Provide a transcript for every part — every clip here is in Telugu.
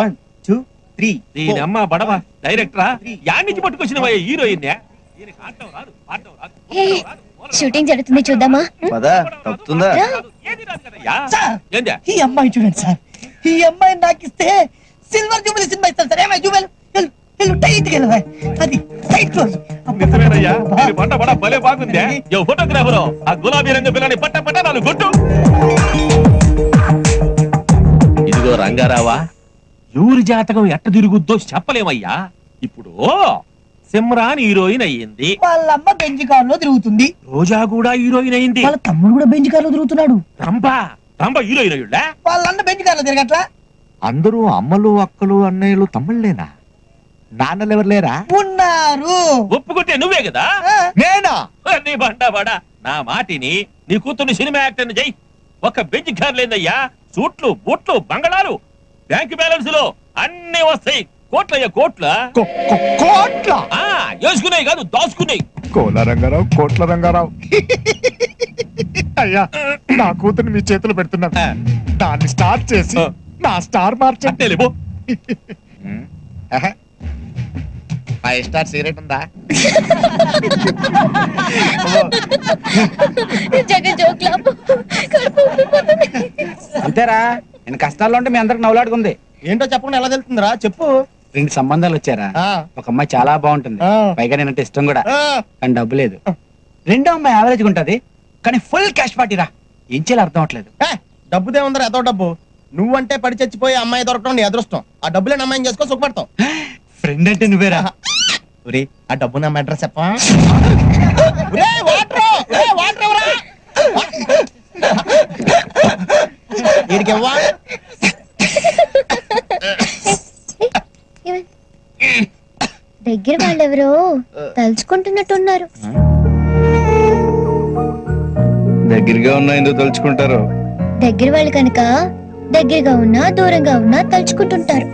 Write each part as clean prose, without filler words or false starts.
1 2 3 దీని అమ్మ బడవా డైరెక్టరా యాడ్ నుంచి పట్టుకొచ్చిన హీరోయిన్ షూటింగ్ జరుగుతుంది చూద్దామా? ఈ అమ్మాయి చూడండి సార్, ఈ అమ్మాయి నాకు ఇస్తే సిల్వర్ జూబిలీ సినిమా ఇస్తాను సార్. ఏమై జూబిలీ టైట్ గా అది టైట్ క్లోజ్. భలే బాగుంది. ఫోటోగ్రాఫర్ ఆ గులాబీ రంగు పిల్లని పట్ట పట్ట నాలుగు గుట్టు. ఇదిగో రంగారావా, ఎవరి జాతకం ఎట్ట తిరుగుద్దో చెప్పలేమయ్యా. ఇప్పుడు సిమ్రాన్ హీరోయిన్ అయ్యింది, వాళ్ళమ్మ బెంజ్ కార్ లో తిరుగుతుంది. రోజా కూడా హీరోయిన్ అయ్యింది, వాళ్ళ తమ్ముడు కూడా బెంజ్ కార్ లో తిరుగుతున్నాడు. రంభ హీరోయిన్ అయ్యుడా? వాళ్ళ అన్న బెంజ్ కార్ లో తిరగట్లా. అందరూ అమ్మలు అక్కలు అన్నయ్యలు తమ్ముళ్ళేనా? నాన్నలు ఎవరు లేరా? ఉన్నారు. ఒప్పుకుంటే నువ్వే కదా. నేనా? నీ బండా నా మాటిని నీ కూతుర్ని సినిమా యాక్టర్ జై. ఒక బెంచ్ కార్ లేదయ్యా, సూట్లు బూట్లు బంగళాలు బ్యాంక్ బ్యాలెన్స్ లో అన్ని వస్తాయి. కోట్లయ్యా కోట్ల కోట్ల వేసుకున్నాయి కాదు దాచుకున్నాయి. కోట్ల రంగారావు, కోట్ల రంగారావు. అయ్యా, నా కూతుర్ని మీ చేతులు పెడుతున్నాను. దాన్ని స్టార్ట్ చేసి నా స్టార్ మార్చంటే. 5 స్టార్ సిగరెట్ ఉందా? అంతేరా, నేను కష్టాల్లో ఉంటే మీ అందరికి నవ్వులాడుకుంది. ఏంటో చెప్పకుండా ఎలా తెలుస్తుందిరా? చెప్పు. 2 సంబంధాలు వచ్చారా. ఒక అమ్మాయి చాలా బాగుంటుంది, పైగా నేనంటే ఇష్టం కూడా, కానీ డబ్బు లేదు. రెండో అమ్మాయి యావరేజ్ ఉంటది, కానీ ఫుల్ క్యాష్ పార్టీరా. ఏం చేయాలి అర్థం అవట్లేదు. డబ్బుదే ఉందరా, ఎంతో డబ్బు. నువ్వంటే పడి చచ్చిపోయి అమ్మాయి దొరకడం నీ అదృష్టం. ఆ డబ్బులే అమ్మాయిని చేసుకో సుఖపడతావు. ఫ్రెండ్ అంటే నువ్వేరా. ఒరే, ఆ డబ్బు నా అడ్రస్ చెప్పా. దగ్గర వాళ్ళెవరో తలుచుకుంటున్నట్టున్నారు. దగ్గరగా ఉన్నా ఎందుకు తలుచుకుంటారు? దగ్గర వాళ్ళు కనుక దగ్గరగా ఉన్నా దూరంగా ఉన్నా తలుచుకుంటుంటారు.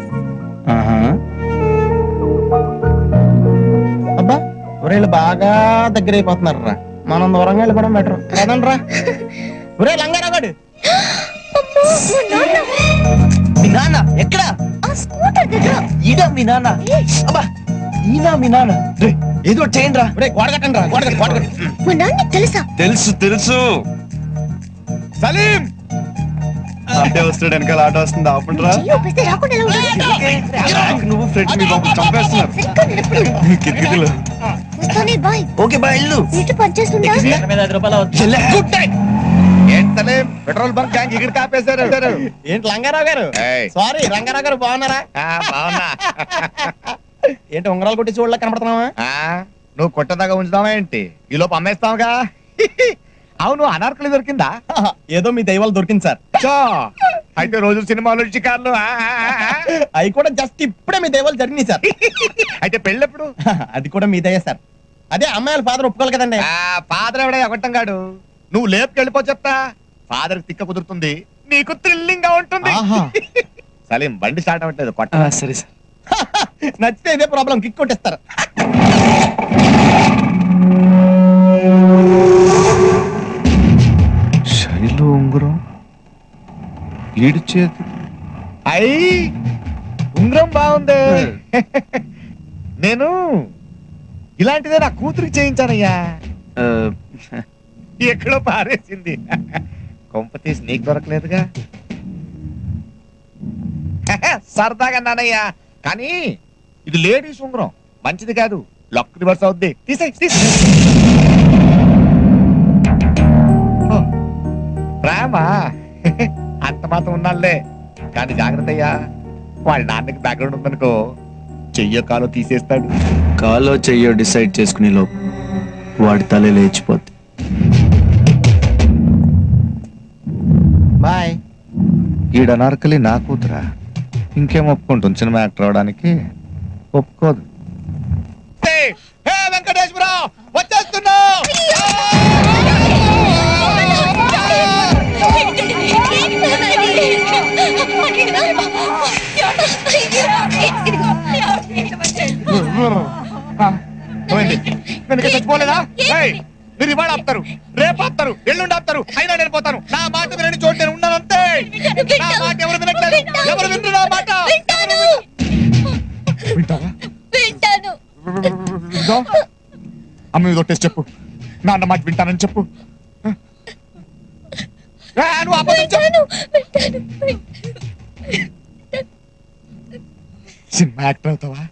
అబ్బా, ఒరేళ్ళు బాగా దగ్గర అయిపోతున్నారు రా. మనం దూరంగా వెళ్ళిపోవడం బెటర్ కదండి రా. ఒరే లంగారాగాడు, మీ నాన్న ఎక్కడ? ఈడా మీ నాన్న? అబ్బా, ఈనా మీ నాన్న? ఏదో చేయండి రా. గోడ కట్టండి రా, గోడ కట్టండి. తెలుసా? తెలుసు తెలుసు. సలీం అంటే వస్తాడు, వెనకాల ఆట వస్తుంది. ఆపండిరా. నువ్వు ఫ్రెండ్స్ మీ బాబు చంపేస్తున్నారు. ఓకే బాయ్, ఇల్లు పెట్రోల్ బంక్ గ్యాంగ్ ఇక్కడ కాపేశారు. ఏంటి లంగారావు గారు? సారీ రంగారావు గారు, బాగున్నారా? బాగున్నా. ఏంటి ఉంగరాలు కొట్టి చూడలే కనపడుతున్నావా? నువ్వు కొట్టదాకా ఉంచుదావా ఏంటి? ఈ లోపు అమ్మేస్తావుగా. అవును, అనార్కలి దొరికిందా? ఏదో మీ దైవాలు దొరికింది సార్. అయితే రోజు సినిమాలు షికార్లు అవి కూడా జస్ట్ ఇప్పుడే మీ దైవాలు జరిగినాయి సార్. అయితే పెళ్ళెప్పుడు? అది కూడా మీ దయ సార్. అదే అమ్మాయిల ఫాదర్ ఒప్పుకోవాలి కదండి. ఫాదర్ ఎవడే ఒకటం కాడు. నువ్వు లేపుకెళ్ళిపో చెప్తా. ఫాదర్ తిక్క కుదురుతుంది, నీకు థ్రిల్లింగ్ గా ఉంటుంది. సలీం బండి స్టార్ట్ అవ్వట్లేదు, కొట్ట. సరే సార్. నచ్చితే ఇదే ప్రాబ్లం, కిక్ కొట్టేస్తారు. శైలు ఉంగరం, ఈడు చేతి. అయ్యి ఉంగరం బాగుంది. నేను ఇలాంటిదే నా కూతురికి చేయించానయ్యా. ఎక్కడో పారేసింది. కొంప తీసి నీకు దొరకలేదుగా. సరదాగా నానయ్యా, కానీ ఇది లేడీస్ ఉంగరం, మంచిది కాదు. లక్ రివర్స్ అవుద్ది. ప్రేమ అంత మాత్రం ఉన్నాలే, కానీ జాగ్రత్త అయ్యా. వాడి నాన్నకి బ్యాక్గ్రౌండ్ ఉందనుకో, చెయ్యో కాలో తీసేస్తాడు. కాలో చెయ్యో డిసైడ్ చేసుకునే లోపు వాడి తల లేచిపోద్ది. బాయ్. ఈడనార్కలి నా కూతురా, ఇంకేం ఒప్పుకుంటుంది? సినిమా యాక్టర్ అవడానికి ఒప్పుకోదు. వెంకటేశ్వరరావు వచ్చేస్తున్నా. చచ్చిపోలేదా? మీరు ఇవాళ ఆపుతారు, రేపు ఆపుతారు, ఎల్లుండి ఆపుతారు, అయినా నేను పోతాను. నా మాట వినని చోటు నేను ఉన్నానంతే. నా మాట ఎవరు వినట్లేదు, ఎవరు వింటున్నా మాట? ఇదో అమ్మ మీద టెస్ట్ చెప్పు, నాన్న మాట వింటానని చెప్పు. నువ్వు అబద్ధం చెప్పు. సినిమా యాక్టర్ అవుతావా?